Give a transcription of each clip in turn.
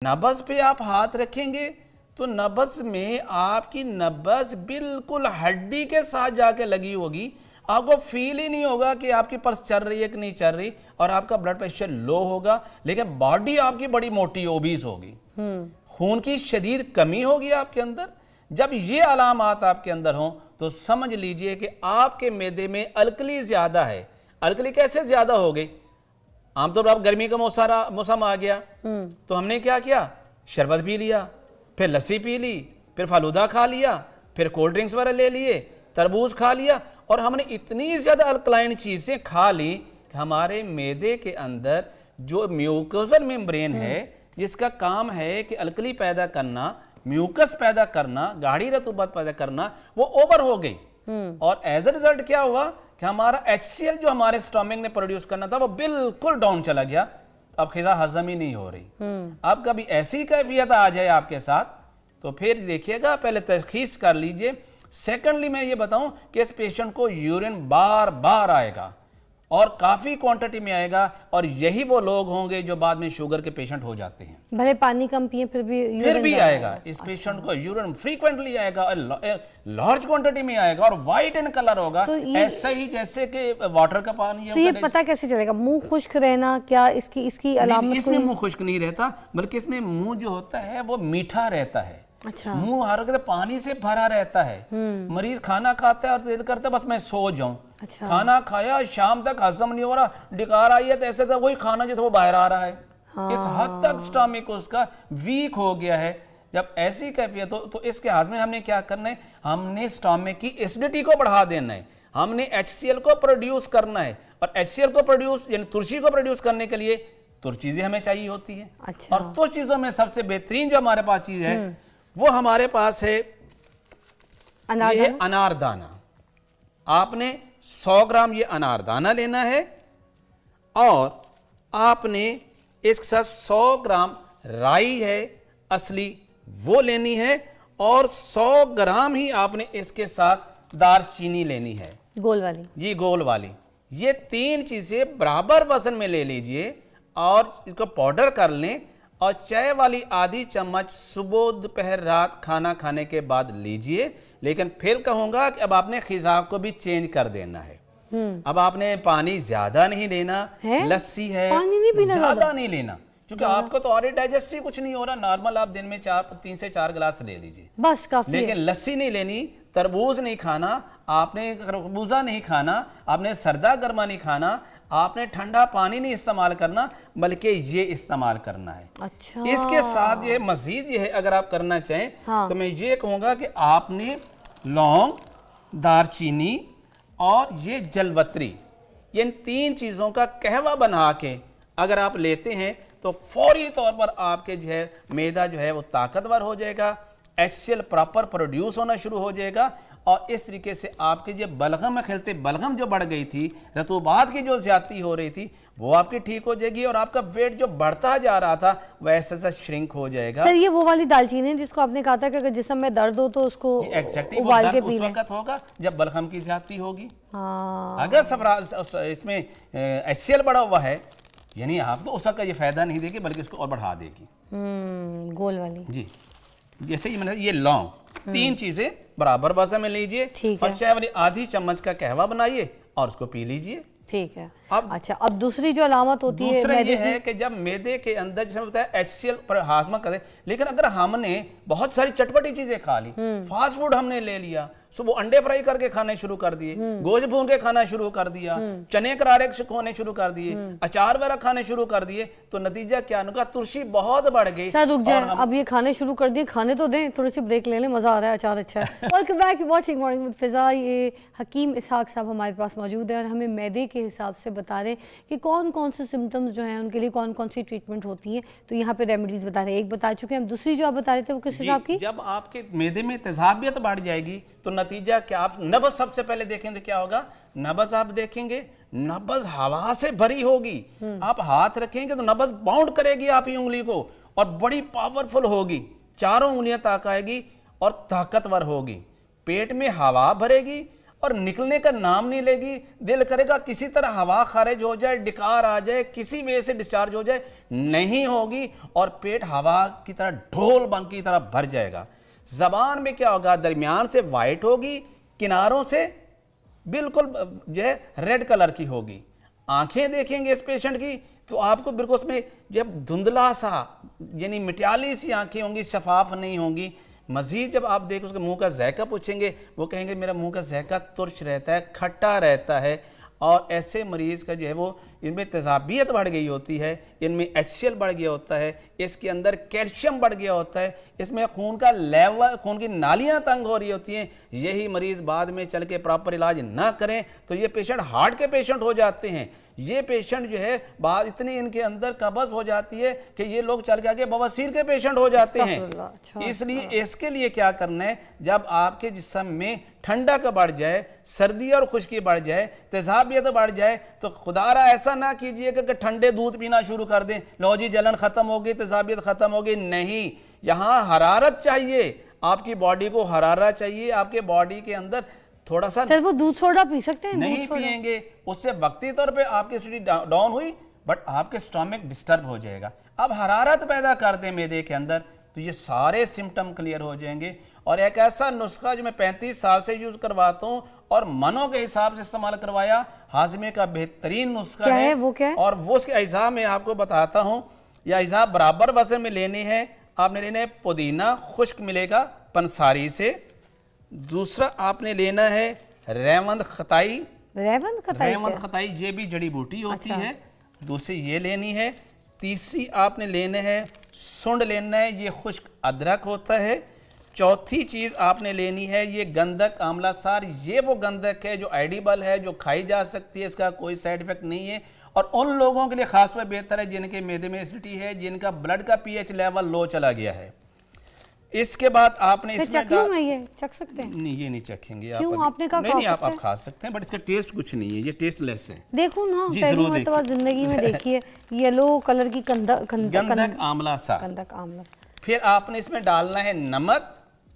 नब्ज़ पे आप हाथ रखेंगे तो नब्ज़ में आपकी नब्ज़ बिल्कुल हड्डी के साथ जाके लगी होगी, आपको फील ही नहीं होगा कि आपकी पल्स चल रही है कि नहीं चल रही, और आपका ब्लड प्रेशर लो होगा, लेकिन बॉडी आपकी बड़ी मोटी ओबीस होगी, खून की शदीद कमी होगी आपके अंदर। जब ये अलामात आपके अंदर हों तो समझ लीजिए कि आपके मैदे में अल्कली ज़्यादा है। अल्कली कैसे ज़्यादा हो गई? आमतौर पर आप गर्मी का मौसम आ गया तो हमने क्या किया, शरबत पी लिया, फिर लस्सी पी ली, फिर फालूदा खा लिया, फिर कोल्ड ड्रिंक्स वगैरह ले लिए, तरबूज खा लिया, और हमने इतनी ज़्यादा अल्कलाइन चीज़ें खा ली कि हमारे मैदे के अंदर जो म्यूकोजल मेम्ब्रेन है, जिसका काम है कि अल्कली पैदा करना, म्यूकस पैदा करना, गाढ़ी रतूबत पैदा करना, वो ओवर हो गई। और एज अ रिजल्ट क्या हुआ कि हमारा HCl जो हमारे स्टमक ने प्रोड्यूस करना था वो बिल्कुल डाउन चला गया। अब ग़िज़ा हजम ही नहीं हो रही। अब कभी ऐसी कैफियत आ जाए आपके साथ तो फिर देखिएगा, पहले तशखीस कर लीजिए। सेकेंडली मैं ये बताऊं कि इस पेशेंट को यूरिन बार बार आएगा और काफ़ी क्वांटिटी में आएगा, और यही वो लोग होंगे जो बाद में शुगर के पेशेंट हो जाते हैं। भले पानी कम पिए फिर भी आएगा इस पेशेंट को यूरिन फ्रीक्वेंटली आएगा, लार्ज क्वांटिटी में आएगा और वाइट इन कलर होगा, तो ऐसा ही जैसे कि वाटर का पानी है। तो ये पता कैसे चलेगा? मुंह खुश्क रहना क्या इसकी अलामत? इसमें मुंह खुश्क नहीं रहता, बल्कि इसमें मुंह जो होता है वो मीठा रहता है। अच्छा। मुंह हर वक्त पानी से भरा रहता है। मरीज खाना खाता है और दिल करता है बस मैं सो जाऊं। अच्छा। खाना खाया, शाम तक हजम नहीं हो रहा, डिकार आई है तो ऐसे तो वही खाना जो था वो बाहर आ रहा है। इस हद तक स्टमक उसका वीक हो गया है। जब ऐसी कैफियत हो तो इसके हाथ में हमने क्या करना है, हमने स्टमक की एसिडिटी को बढ़ा देना है, हमने HCl को प्रोड्यूस करना है, और HCl को प्रोड्यूस यानी तुर्शी को प्रोड्यूस करने के लिए तुर चीजें हमें चाहिए होती है। अच्छा। और तुर चीजों में सबसे बेहतरीन जो हमारे पास चीज है वो हमारे पास है ये है अनारदाना। आपने 100 ग्राम ये अनारदाना लेना है, और आपने इसके साथ 100 ग्राम राई है असली वो लेनी है, और 100 ग्राम ही आपने इसके साथ दारचीनी लेनी है, गोल वाली जी, गोल वाली। ये 3 चीजें बराबर वजन में ले लीजिए और इसको पाउडर कर लें, और चाय वाली आधी चम्मच सुबह दोपहर रात खाना खाने के बाद लीजिए। लेकिन फिर कहूंगा कि अब आपने ग़िज़ा को भी चेंज कर देना है। अब आपने पानी ज्यादा नहीं लेना, लस्सी है ज्यादा नहीं लेना, क्योंकि आपको तो ऑलरेडी डाइजेस्ट ही कुछ नहीं हो रहा। नॉर्मल आप दिन में 3 से 4 गिलास ले लीजिए, बस काफी। लेकिन लस्सी नहीं लेनी, तरबूज नहीं खाना, आपने खरबूजा नहीं खाना, आपने सर्दा गर्मा नहीं खाना, आपने ठंडा पानी नहीं इस्तेमाल करना, बल्कि ये इस्तेमाल करना है। अच्छा। इसके साथ ये मजीद ये है, अगर आप करना चाहें तो मैं ये कहूँगा कि आपने लौंग, दारचीनी और ये जलवत्री, ये इन 3 चीज़ों का कहवा बना के अगर आप लेते हैं तो फौरी तौर पर आपके जो है मैदा जो है वो ताकतवर हो जाएगा, HCl प्रॉपर प्रोड्यूस होना शुरू हो जाएगा, और इस तरीके से आपके जो बलगम में खिलते बलगम जो बढ़ गई थी, रतूबात की जो ज्यादती हो रही थी, वो आपकी ठीक हो जाएगी, और आपका वेट जो बढ़ता जा रहा था वैसे ऐसा श्रिंक हो जाएगा। सर ये वो वाली दालचीनी है जिसको आपने कहा था कि अगर जिस्म में दर्द हो तो उसको उबाल के पीना। उस वक्त होगा जब बलगम की ज्यादती होगी। अगर इसमें HCl बढ़ा हुआ है, यानी आप तो उसका ये फायदा नहीं देगी बल्कि इसको और बढ़ा देगी। गोल वाली जी। जैसे ये मैंने ये लौंग 3 चीजें बराबर वजन में लीजिए, और चाय वाली आधी चम्मच का कहवा बनाइए और उसको पी लीजिए। ठीक है। अच्छा, अब दूसरी जो अलामत होती है, दूसरा ये है कि जब मैदे के अंदर जैसे बताया HCl पर हाजमा करे, लेकिन अगर हमने बहुत सारी चटपटी चीजें खा ली, फास्ट फूड हमने ले लिया, सुबह अंडे फ्राई करके खाने शुरू कर दिए, गोश्त भून के खाना शुरू कर दिया, चने करारे खाने शुरू कर दिए, अचार वगैरह खाने शुरू कर दिए, तो नतीजा क्या होगा, तुर्शी बहुत बढ़ गई। सर रुक जाए, अब ये खाने शुरू कर दिए, खाने तो दें, थोड़ी सी ब्रेक ले लें, मजा आ रहा है, अचार अच्छा है। Welcome back, watching morning with Fiza. ये हकीम इसहाक साहब हमारे पास मौजूद है और हमें मैदे के हिसाब से बता रहे हैं कि कौन कौन से सिम्टम्स जो हैं उनके लिए कौन कौन सी ट्रीटमेंट होती है। तो यहाँ पे रेमेडीज बता रहे हैं, एक बता चुके हैं, हम दूसरी जो आप बता रहे थे वो किस हिसाब की? जब आपके मैदे में तेजाबियत बढ़ जाएगी तो नतीजा क्या, आप नब्ज़ सबसे पहले देखेंगे क्या होगा, नब्ज़ आप देखेंगे, नब्ज़ हवा से भरी होगी, आप हाथ रखेंगे तो नब्ज़ बाउंड करेगी आपकी उंगली को और बड़ी पावरफुल होगी, चारों उंगलियां तक आएगी और ताकतवर होगी, पेट में हवा भरेगी اور نکلنے کا نام نہیں لے گی. دل کرے گا کسی طرح ہوا خارج ہو جائے, ڈکار آ جائے, کسی وجہ سے ڈسچارج ہو جائے, نہیں ہوگی. اور پیٹ ہوا کی طرح ڈھول بم کی طرح بھر جائے گا. زبان میں کیا ہوگا, درمیان سے وائٹ ہوگی, کناروں سے بالکل جو ہے ریڈ کلر کی ہوگی. آنکھیں دیکھیں گے اس پیشنٹ کی تو آپ کو بالکل اس میں جب دھندلا سا یعنی مٹیالی سی آنکھیں ہوں گی, شفاف نہیں ہوں گی. مزید جب آپ دیکھ اس کے منہ کا ذائقہ پوچھیں گے, وہ کہیں گے میرا منہ کا ذائقہ ترش رہتا ہے, کھٹا رہتا ہے. اور ایسے مریض کا جو ہے وہ ان میں تیزابیت بڑھ گئی ہوتی ہے, ان میں HCl بڑھ گیا ہوتا ہے, اس کے اندر کیلشیم بڑھ گیا ہوتا ہے, اس میں خون کا لیول, خون کی نالیاں تنگ ہو رہی ہوتی ہیں. یہی مریض بعد میں چل کے پراپر علاج نہ کریں تو یہ پیشنٹ ہارٹ کے پیشنٹ ہو جاتے ہیں. یہ پیشنٹ جو ہے بعد اتنی ان کے اندر قبض ہو جاتی ہے کہ یہ لوگ چل کے آگے بواسیر کے پیشنٹ ہو جاتے ہیں. اس لیے اس کے لیے کیا کرنا ہے, جب آپ کے جسم میں ٹھنڈک بڑھ جائے, سردی اور خشکی بڑھ جائے, تیزابیت بڑھ جائے, تو خدا را ایسا نہ کیجئے کہ ٹھنڈے دودھ پینا شروع کر دیں, لو جی جلن ختم ہوگی, تیزابیت ختم ہوگی. نہیں, یہاں حرارت چاہیے, آپ کی باڈی کو حرارت چاہیے. آپ کے باڈی کے اندر تھوڑا سا سر وہ دودھ سوڈا پی سکتے ہیں؟ نہیں پئیں گے, اس سے وقتی طور پہ آپ کی ایسیڈیٹی ڈاؤن ہوئی, بٹ آپ کے سٹامک ڈسٹرب ہو جائے گا. اب حرارت پیدا کر دیں معدے کے اندر تو یہ سارے سمٹم کلیئر ہو جائیں گے. اور ایک ایسا نسخہ جو میں 35 سال سے یوز کرواتا ہوں اور منوں کے حساب سے استعمال کروایا, ہاضمے کا بہترین نسخہ ہے. وہ کیا ہے؟ اور وہ اس کے اجزاء میں آپ کو بتاتا ہوں. یہ اجزاء برابر وزن میں لینے ہیں. آپ نے لینا ہے پودینہ خشک ملے گا پنساری سے. دوسرا آپ نے لینا ہے ریوند خطائی. ریوند خطائی یہ بھی جڑی بوٹی ہوتی ہے. دوسری یہ لینی ہے. تیسری آپ نے لینا ہے سنڈ لینا ہے, یہ خشک ادرک ہوتا ہے. چوتھی چیز آپ نے لینی ہے یہ گندک آملہ سار. یہ وہ گندک ہے جو ایڈیبل ہے, جو کھائی جا سکتی ہے, اس کا کوئی سائیڈ ایفیکٹ نہیں ہے. اور ان لوگوں کے لیے خاص طور بہتر ہے جن کے معدے میں ایسیڈیٹی ہے, جن کا بلڈ کا pH لیول لو چلا گیا ہے. اس کے بعد آپ نے اس میں یہ چکھ سکتے ہیں؟ نہیں, یہ نہیں چکھیں گے آپ. نہیں, آپ کھا سکتے ہیں, بٹ اس کا ٹیسٹ کچھ نہیں ہے, یہ ٹیسٹ لیس ہے. دیکھو نا, پہلی مرتبہ زندگی میں دیکھیے یلو کلر کی گندک آملہ سا. پھر آپ نے اس میں ڈالنا ہے نمک,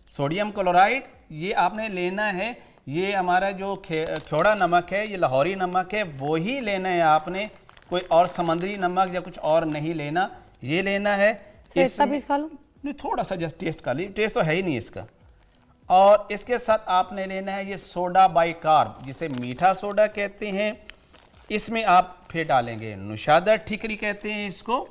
سوڈیم کلورائڈ. یہ آپ نے لینا ہے, یہ ہمارا جو کھوڑا نمک ہے, یہ لاہوری نمک ہے, وہی لینا ہے آپ نے. کوئی اور سمندری نمک یا کچھ اور نہیں لینا, یہ لینا ہے. نہیں, تھوڑا سا جسٹ ٹیسٹ کر لی, ٹیسٹ تو ہے ہی نہیں اس کا. اور اس کے ساتھ آپ نے لینا ہے یہ سوڈا بائی کارب, جسے میٹھا سوڈا کہتے ہیں. اس میں آپ پھر ڈالیں گے نشادر ٹھیکری کہتے ہیں اس کو.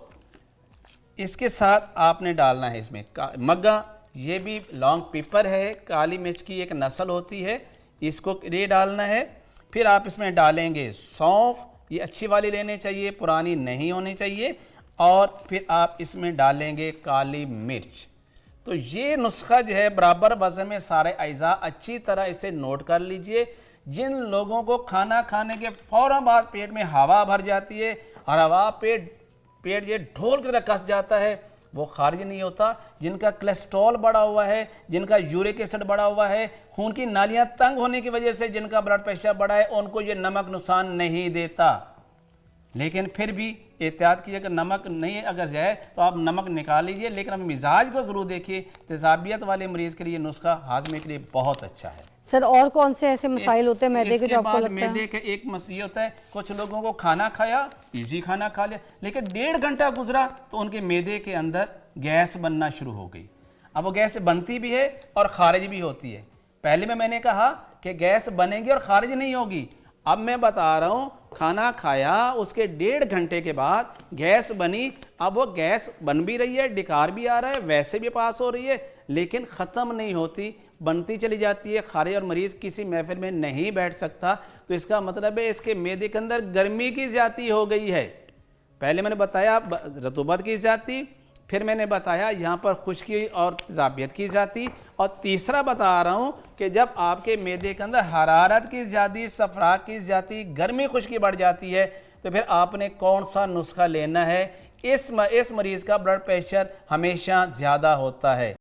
اس کے ساتھ آپ نے ڈالنا ہے اس میں مگا, یہ بھی لانگ پیپر ہے, کالی مرچ کی ایک نسل ہوتی ہے, اس کو یہ ڈالنا ہے. پھر آپ اس میں ڈالیں گے سونف, یہ اچھی والی لینے چاہیے, پرانی نہیں ہونی چاہیے. اور پھر آپ اس میں ڈالیں گے کالی مرچ. تو یہ نسخہ جو ہے برابر وزن میں سارے اجزاء, اچھی طرح اسے نوٹ کر لیجئے. جن لوگوں کو کھانا کھانے کے فوراً بعد پیٹ میں ہوا بھر جاتی ہے اور ہوا پیٹ یہ ڈھول کی طرح کس جاتا ہے, وہ خارج نہیں ہوتا. جن کا کولیسٹرول بڑھا ہوا ہے, جن کا یورک ایسڈ بڑھا ہوا ہے, خون کی نالیاں تنگ ہونے کی وجہ سے جن کا بلڈ پریشر بڑھا ہے, ان کو یہ نمک نقصان نہیں دیتا. لیکن پھر بھی احتیاط کیجیے کہ نمک نہیں اگر جائے تو آپ نمک نکال لیجئے, لیکن اب مزاج کو ضرور دیکھیے. تیزابیت والے مریض کے لیے نسخہ ہاضمے کے لیے بہت اچھا ہے. سر اور کون سے ایسے مسائل ہوتے ہیں معدے کے جو آپ کو لگتا ہے؟ معدے کا ایک مسئلہ ہوتا ہے, کچھ لوگوں کو کھانا کھایا, ایزی کھانا کھا لیا, لیکن 1.5 گھنٹہ گزرا تو ان کے معدے کے اندر گیس بننا شروع ہو گئی. اب وہ گیس بنتی بھی ہے اور خارج بھی ہوتی ہے. پہلے میں نے کہا کہ گیس بنے گی اور خارج نہیں ہوگی. اب میں بتا رہا ہوں کھانا کھایا, اس کے 1.5 گھنٹے کے بعد گیس بنی. اب وہ گیس بن بھی رہی ہے, ڈکار بھی آ رہا ہے, ویسے بھی پاس ہو رہی ہے, لیکن ختم نہیں ہوتی, بنتی چلی جاتی ہے. خارج اور مریض کسی محفل میں نہیں بیٹھ سکتا. تو اس کا مطلب ہے اس کے معدے کے اندر گرمی کی زیادتی ہو گئی ہے. پہلے میں نے بتایا رطوبت کی زیادتی, پھر میں نے بتایا یہاں پر خشکی اور تیزابیت کی زیادتی, اور تیسرا بتا رہا ہوں کہ جب آپ کے معدے کے اندر حرارت کی زیادتی, صفرا کی زیادتی, گرمی خشکی بڑھ جاتی ہے, تو پھر آپ نے کون سا نسخہ لینا ہے. اس مریض کا بلڈ پریشر ہمیشہ زیادہ ہوتا ہے.